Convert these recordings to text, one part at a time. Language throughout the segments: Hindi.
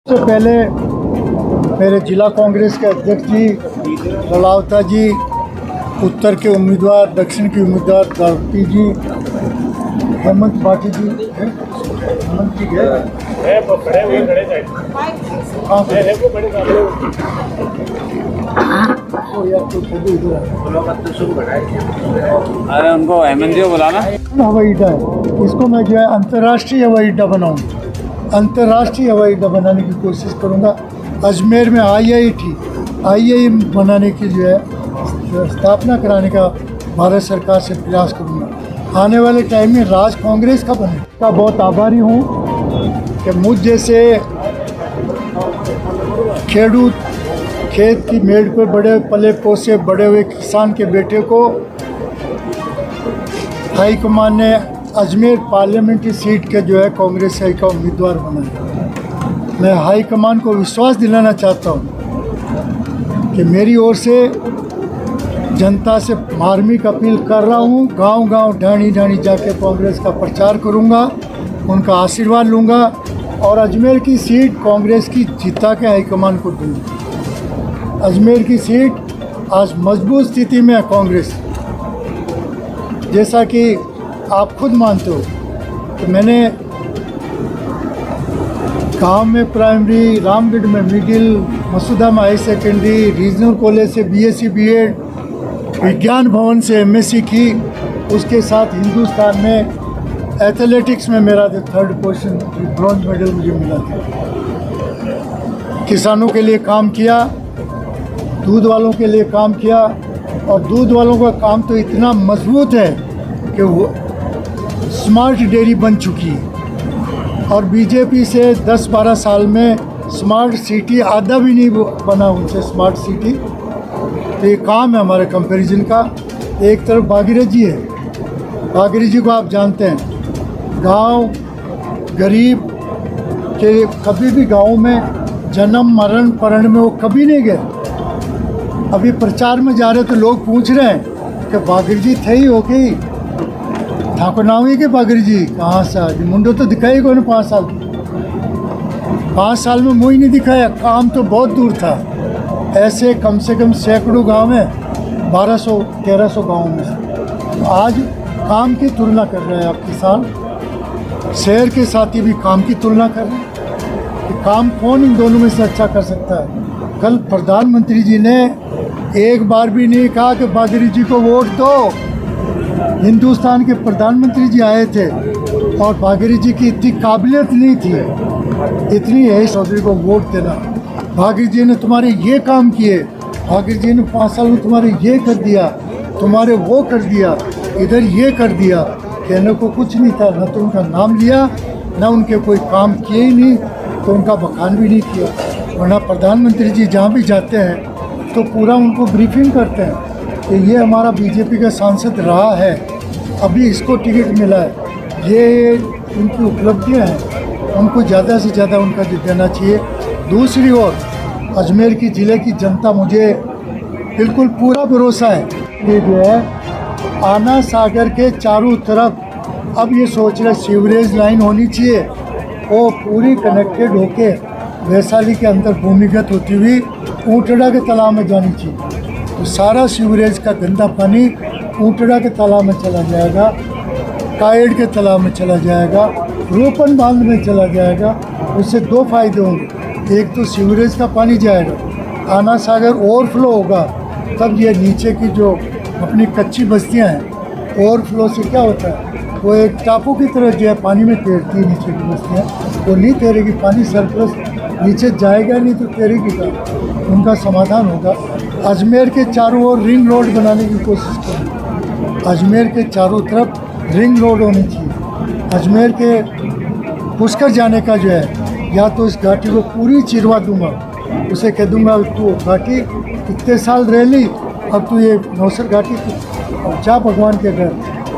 सबसे पहले मेरे जिला कांग्रेस के अध्यक्ष जी ललावता जी, उत्तर के उम्मीदवार, दक्षिण के उम्मीदवार दावती जी, हेमंत बाटी जी, हेमंत जी गए अरे उनको हेमंत जी को बुलाना। हवाई अड्डा है, इसको मैं जो है अंतर्राष्ट्रीय हवाई अड्डा बनाऊँ, अंतर्राष्ट्रीय हवाई अड्डा बनाने की कोशिश करूँगा। अजमेर में IIM बनाने की जो है स्थापना कराने का भारत सरकार से प्रयास करूँगा। आने वाले टाइम में राज कांग्रेस का बने का बहुत आभारी हूँ कि मुझ जैसे खेडूत, खेत की मेड़ पर बड़े पले पोसे बड़े हुए किसान के बेटे को हाईकमान ने अजमेर पार्लियामेंट्री सीट के जो है कांग्रेस का उम्मीदवार बनाया। मैं हाईकमान को विश्वास दिलाना चाहता हूं कि मेरी ओर से जनता से मार्मिक अपील कर रहा हूं। गांव-गांव, ढाणी-ढाणी जाके कांग्रेस का प्रचार करूंगा, उनका आशीर्वाद लूंगा और अजमेर की सीट कांग्रेस की जिता के हाईकमान को दूंगा। अजमेर की सीट आज मजबूत स्थिति में है कांग्रेस, जैसा कि आप खुद मानते हो कि मैंने गांव में प्राइमरी, रामगढ़ में मिडिल, मसूदा में हाई सेकेंडरी, रीजनल कॉलेज से BSc B.Ed, विज्ञान भवन से MSc की। उसके साथ हिंदुस्तान में एथलेटिक्स में मेरा 3rd पोजीशन, ब्रॉन्ज मेडल मुझे मिला था। किसानों के लिए काम किया, दूध वालों के लिए काम किया और दूध वालों का काम तो इतना मजबूत है कि वो स्मार्ट डेयरी बन चुकी है और बीजेपी से 10-12 साल में स्मार्ट सिटी आधा भी नहीं बना उनसे स्मार्ट सिटी। तो ये काम है हमारे कंपैरिजन का। एक तरफ भागीरथ जी है, भागीरथ जी को आप जानते हैं, गांव गरीब के कभी भी गांव में जन्म मरण परण में वो कभी नहीं गए। अभी प्रचार में जा रहे तो लोग पूछ रहे हैं कि भागीरथ जी थे ही हो गई ठाकुर नाम ही के भागीरथ जी कहाँ से आ गए। मुंडो तो दिखाई को 5 साल, 5 साल में मुँह ही नहीं दिखाया, काम तो बहुत दूर था। ऐसे कम से कम सैकड़ों गांव में, 1200-1300 गाँव में से आज काम की तुलना कर रहे हैं आप किसान, शहर के साथी भी काम की तुलना कर रहे हैं कि काम कौन इन दोनों में से अच्छा कर सकता है। कल प्रधानमंत्री जी ने एक बार भी नहीं कहा कि भागीरथ जी को वोट दो। हिंदुस्तान के प्रधानमंत्री जी आए थे और भागीरथ जी की इतनी काबिलियत नहीं थी, इतनी है चौधरी को वोट देना। भागीरथ जी ने तुम्हारे ये काम किए, भागीरथ जी ने 5 साल में तुम्हारे ये कर दिया, तुम्हारे वो कर दिया, इधर ये कर दिया। कहने को कुछ नहीं था, न तो उनका नाम लिया, न उनके कोई काम किए ही नहीं, तो उनका बखान भी नहीं किया। वरना प्रधानमंत्री जी जहाँ भी जाते हैं तो पूरा उनको ब्रीफिंग करते हैं कि ये हमारा बीजेपी का सांसद रहा है, अभी इसको टिकट मिला है, ये उनकी उपलब्धियां हैं, उनको ज़्यादा से ज़्यादा उनका देना चाहिए। दूसरी ओर अजमेर की ज़िले की जनता, मुझे बिल्कुल पूरा भरोसा है कि जो है आना सागर के चारों तरफ अब ये सोच रहे सीवरेज लाइन होनी चाहिए, वो पूरी कनेक्टेड होके वैशाली के अंदर भूमिगत होती हुई ऊंटड़ा के तालाब में जानी चाहिए। तो सारा सीवरेज का गंदा पानी ऊंटड़ा के तालाब में चला जाएगा, कायड़ के तालाब में चला जाएगा, रोपन बांध में चला जाएगा। उससे 2 फायदे होंगे, एक तो सीवरेज का पानी जाएगा, आना सागर ओवरफ्लो होगा, तब ये नीचे की जो अपनी कच्ची बस्तियां हैं, ओवरफ्लो से क्या होता है, वो एक टापू की तरह जो है पानी में तैरती है। नीचे की बस्तियाँ वो नहीं तैरेगी, पानी सरप्लस नीचे जाएगा नहीं तो तैरेगी का, उनका समाधान होगा। अजमेर के चारों ओर रिंग रोड बनाने की कोशिश करें, अजमेर के चारों तरफ रिंग रोड होनी चाहिए। अजमेर के पुष्कर जाने का जो है, या तो इस घाटी को पूरी चिरवा दूंगा, उसे कह दूंगा तू घाटी इतने साल रह ली, अब तू ये नौसर घाटी जा भगवान के घर,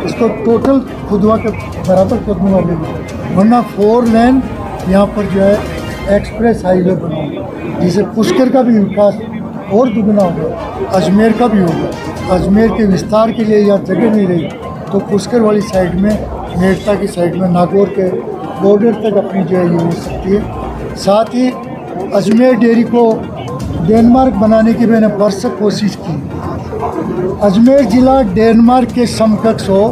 इसको टोटल खुदवा के बराबर कर दूंगा मैं। वरना 4 लेन यहाँ पर जो है एक्सप्रेस हाईवे बनाऊंगा, जिससे पुष्कर का भी विकास और दुगना होगा, अजमेर का भी होगा। अजमेर के विस्तार के लिए यहाँ जगह नहीं रही तो पुष्कर वाली साइड में, मेड़ता की साइड में, नागौर के बॉर्डर तक अपनी जो है ये हो सकती है। साथ ही अजमेर डेयरी को डेनमार्क बनाने की मैंने भरसक कोशिश की। अजमेर ज़िला डेनमार्क के समकक्ष हो,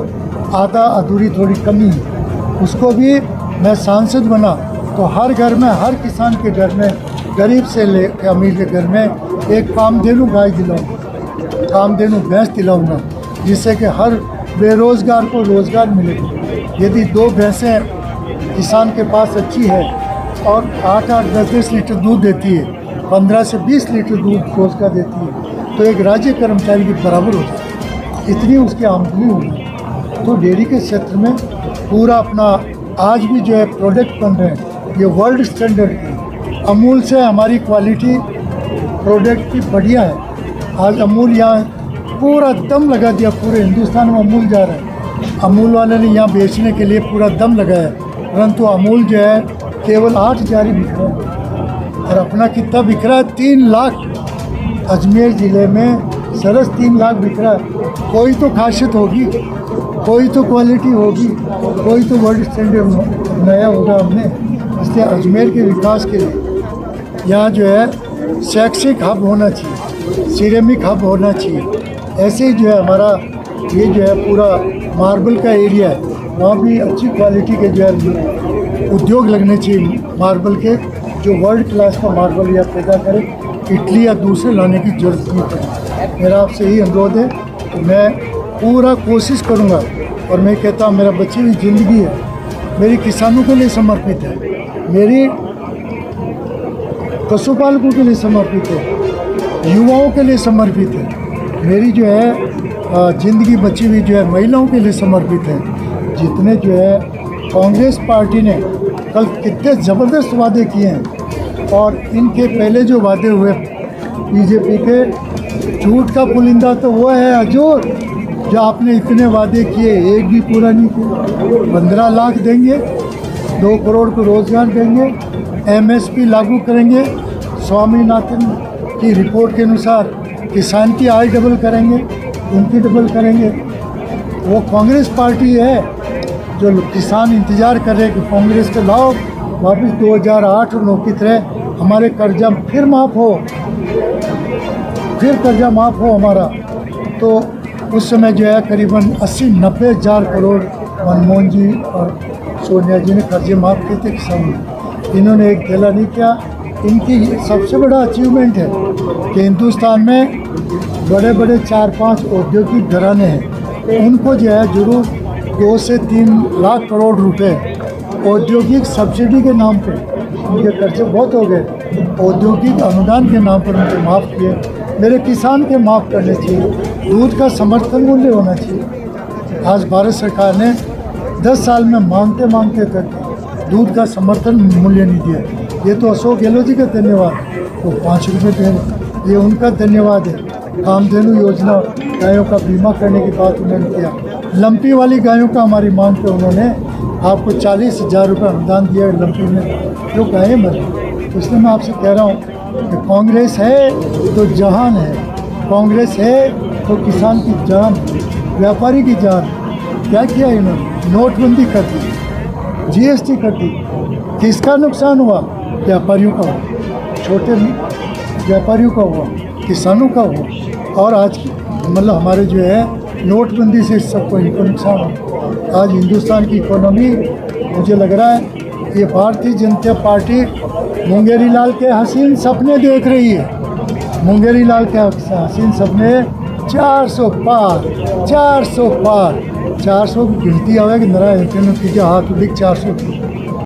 आधा अधूरी थोड़ी कमी है, उसको भी मैं सांसद बना तो हर घर में, हर किसान के घर में, गरीब से ले के अमीर के घर में एक कामधेनु गाय दिलाऊँ, कामधेनु भैंस दिलाऊँगा, जिससे कि हर बेरोज़गार को रोज़गार मिलेगा। यदि 2 भैंसें किसान के पास अच्छी है और 8-8, 10-10 लीटर दूध देती है, 15 से 20 लीटर दूध रोज़ का देती है, तो एक राज्य कर्मचारी के बराबर होता है, इतनी उसकी आमदनी होगी। तो डेयरी के क्षेत्र में पूरा अपना आज भी जो है प्रोडक्ट बन रहे हैं, ये वर्ल्ड स्टैंडर्ड की। अमूल से हमारी क्वालिटी प्रोडक्ट की बढ़िया है। आज अमूल यहाँ पूरा दम लगा दिया, पूरे हिंदुस्तान में अमूल जा रहा है। अमूल वाले ने यहाँ बेचने के लिए पूरा दम लगाया, परंतु अमूल जो है केवल 8 जारी बिक रहा है और अपना कितना बिक रहा है? 3 लाख। अजमेर ज़िले में सरस 3 लाख बिक रहा है। कोई तो खासियत होगी, कोई तो क्वालिटी होगी, कोई तो वर्ल्ड स्टैंडर्ड नया होगा हमने। इसलिए अजमेर के विकास के लिए यहाँ जो है शैक्षिक हब होना चाहिए, सिरेमिक हब होना चाहिए। ऐसे ही जो है हमारा ये जो है पूरा मार्बल का एरिया है, वहाँ भी अच्छी क्वालिटी के जो है उद्योग लगने चाहिए मार्बल के, जो वर्ल्ड क्लास का मार्बल या पैदा करे, इटली या दूसरे लाने की जरूरत नहीं पड़े। मेरा आपसे यही अनुरोध है कि मैं पूरा कोशिश करूँगा, और मैं कहता हूँ मेरा बची हुई ज़िंदगी है मेरी किसानों के लिए समर्पित है, मेरी पशुपालकों के लिए समर्पित है, युवाओं के लिए समर्पित है, मेरी जो है ज़िंदगी बची हुई जो है महिलाओं के लिए समर्पित है। जितने जो है कांग्रेस पार्टी ने कल कितने ज़बरदस्त वादे किए हैं, और इनके पहले जो वादे हुए बीजेपी के, झूठ का पुलिंदा तो वो है हजूर, जो आपने इतने वादे किए एक भी पूरा नहीं किया। 15 लाख देंगे, 2 करोड़ को रोज़गार देंगे, MSP लागू करेंगे, स्वामीनाथन की रिपोर्ट के अनुसार किसान की आय डबल करेंगे, उनकी डबल करेंगे। वो कांग्रेस पार्टी है जो किसान इंतज़ार कर रहे हैं कि कांग्रेस के लाओ वापस 2008 और 9 की तरह हमारे कर्जा फिर माफ़ हो, फिर कर्जा माफ़ हो हमारा। तो उस समय जो है करीबन 80-90 हज़ार करोड़ मनमोहन जी और सोनिया जी ने कर्जे माफ़ किए थे किसानों। इन्होंने एक धेला नहीं किया। इनकी सबसे बड़ा अचीवमेंट है कि हिंदुस्तान में बड़े बड़े 4-5 औद्योगिक घराने हैं, उनको जो है जरूर 2 से 3 लाख करोड़ रुपए औद्योगिक सब्सिडी के नाम पे, उनके खर्चे बहुत हो गए, औद्योगिक अनुदान के नाम पर उनको माफ़ किए। मेरे किसान के माफ़ करने चाहिए। दूध का समर्थन मूल्य होना चाहिए। आज भारत सरकार ने 10 साल में मांगते मांगते तक दूध का समर्थन मूल्य नहीं दिया। ये तो अशोक गहलोत जी का धन्यवाद, वो 5 रुपये दे, ये उनका धन्यवाद है। कामधेनु योजना, गायों का बीमा करने की बात उन्होंने किया। लंपी वाली गायों का हमारी मांग पे उन्होंने आपको 40,000 रुपये अनुदान दिया लंपी में, जो गायें मर। तो इसलिए मैं आपसे कह रहा हूँ कि कांग्रेस है तो जहान है, कांग्रेस है तो किसान की जान, व्यापारी की जान। क्या किया इन्होंने? नोटबंदी कर दी, GST कर दी। किसका नुकसान हुआ? व्यापारियों का हुआ, छोटे व्यापारियों का हुआ, किसानों का हुआ। और आज मतलब हमारे जो है नोटबंदी से सबको इनको नुकसान हुआ। आज हिंदुस्तान की इकोनॉमी मुझे लग रहा है ये भारतीय जनता पार्टी मुंगेरी लाल के हसीन सपने देख रही है। मुंगेरी लाल के हसीन सपने 400 पार, 400 पार, 400 की गिनती आवे कि मेरा हाथ उलिक 400 की।